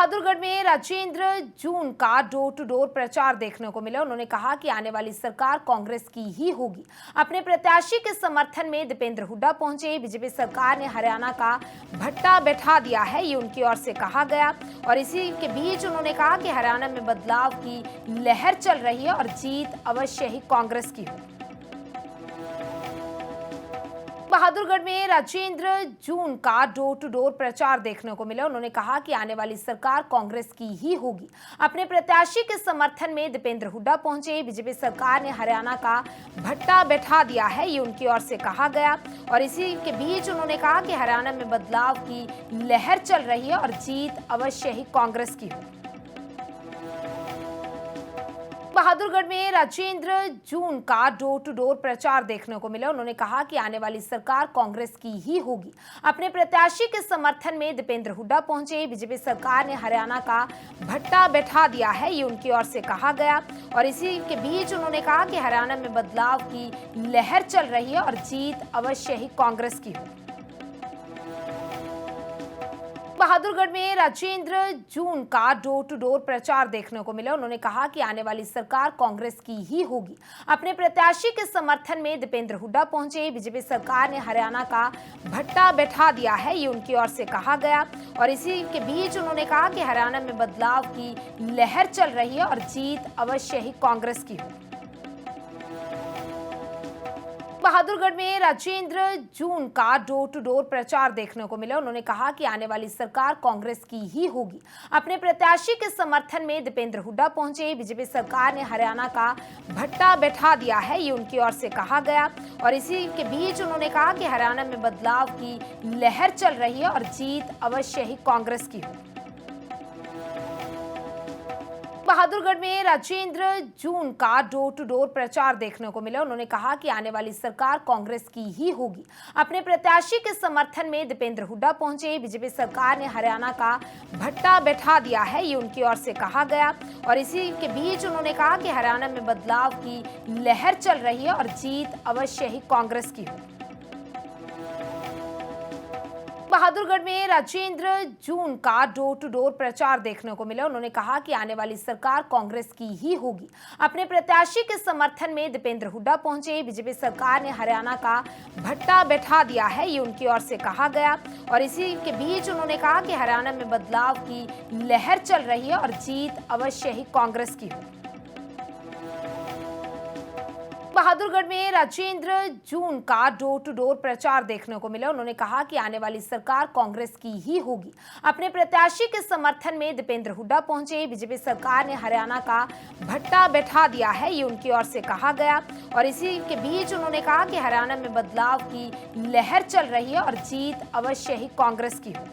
बहादुरगढ़ में राजेंद्र जून का door to door प्रचार देखने को मिला। उन्होंने कहा कि आने वाली सरकार कांग्रेस की ही होगी। अपने प्रत्याशी के समर्थन में दीपेंद्र हुड्डा पहुंचे। बीजेपी सरकार ने हरियाणा का भट्टा बैठा दिया है, ये उनकी ओर से कहा गया। और इसी के बीच उन्होंने कहा कि हरियाणा में बदलाव की लहर चल रही है और जीत अवश्य ही कांग्रेस की हो। बहादुरगढ़ में राजेंद्र जून का डोर टू डोर प्रचार देखने को मिला। उन्होंने कहा कि आने वाली सरकार कांग्रेस की ही होगी। अपने प्रत्याशी के समर्थन में दीपेंद्र हुड्डा पहुंचे। बीजेपी सरकार ने हरियाणा का भट्टा बैठा दिया है, ये उनकी ओर से कहा गया। और इसी के बीच उन्होंने कहा कि हरियाणा में बदलाव की लहर चल रही है और जीत अवश्य ही कांग्रेस की हो। बहादुरगढ़ में राजेंद्र जून का डोर टू डोर प्रचार देखने को मिला। उन्होंने कहा कि आने वाली सरकार कांग्रेस की ही होगी। अपने प्रत्याशी के समर्थन में दीपेंद्र हुड्डा पहुंचे। बीजेपी सरकार ने हरियाणा का भट्टा बैठा दिया है, ये उनकी ओर से कहा गया। और इसी के बीच उन्होंने कहा कि हरियाणा में बदलाव की लहर चल रही है और जीत अवश्य ही कांग्रेस की हो। बहादुरगढ़ में राजेंद्र जून का डोर टू डोर प्रचार देखने को मिला। उन्होंने कहा कि आने वाली सरकार कांग्रेस की ही होगी। अपने प्रत्याशी के समर्थन में दीपेंद्र हुड्डा पहुंचे। बीजेपी सरकार ने हरियाणा का भट्टा बैठा दिया है, ये उनकी ओर से कहा गया। और इसी के बीच उन्होंने कहा कि हरियाणा में बदलाव की लहर चल रही है और जीत अवश्य ही कांग्रेस की हो। बहादुरगढ़ में राजेंद्र जून का डोर टू डोर प्रचार देखने को मिला। उन्होंने कहा कि आने वाली सरकार कांग्रेस की ही होगी। अपने प्रत्याशी के समर्थन में दीपेंद्र हुड्डा पहुंचे। बीजेपी सरकार ने हरियाणा का भट्टा बैठा दिया है, ये उनकी ओर से कहा गया। और इसी के बीच उन्होंने कहा कि हरियाणा में बदलाव की लहर चल रही है और जीत अवश्य ही कांग्रेस की हो। बहादुरगढ़ में राजेंद्र जून का डोर टू डोर प्रचार देखने को मिला। उन्होंने कहा कि आने वाली सरकार कांग्रेस की ही होगी। अपने प्रत्याशी के समर्थन में दीपेंद्र हुड्डा पहुंचे। बीजेपी सरकार ने हरियाणा का भट्टा बैठा दिया है, ये उनकी ओर से कहा गया। और इसी के बीच उन्होंने कहा कि हरियाणा में बदलाव की लहर चल रही है और जीत अवश्य ही कांग्रेस की हो। बहादुरगढ़ में राजेंद्र जून का डोर टू डोर प्रचार देखने को मिला। उन्होंने कहा कि आने वाली सरकार कांग्रेस की ही होगी। अपने प्रत्याशी के समर्थन में दीपेंद्र हुड्डा पहुंचे। बीजेपी सरकार ने हरियाणा का भट्टा बैठा दिया है, ये उनकी ओर से कहा गया। और इसी के बीच उन्होंने कहा कि हरियाणा में बदलाव की लहर चल रही है और जीत अवश्य ही कांग्रेस की हो। बहादुरगढ़ में राजेंद्र जून का डोर टू डोर प्रचार देखने को मिला। उन्होंने कहा कि आने वाली सरकार कांग्रेस की ही होगी। अपने प्रत्याशी के समर्थन में दीपेंद्र हुड्डा पहुंचे। बीजेपी सरकार ने हरियाणा का भट्टा बैठा दिया है, ये उनकी ओर से कहा गया। और इसी के बीच उन्होंने कहा कि हरियाणा में बदलाव की लहर चल रही है और जीत अवश्य ही कांग्रेस की हो।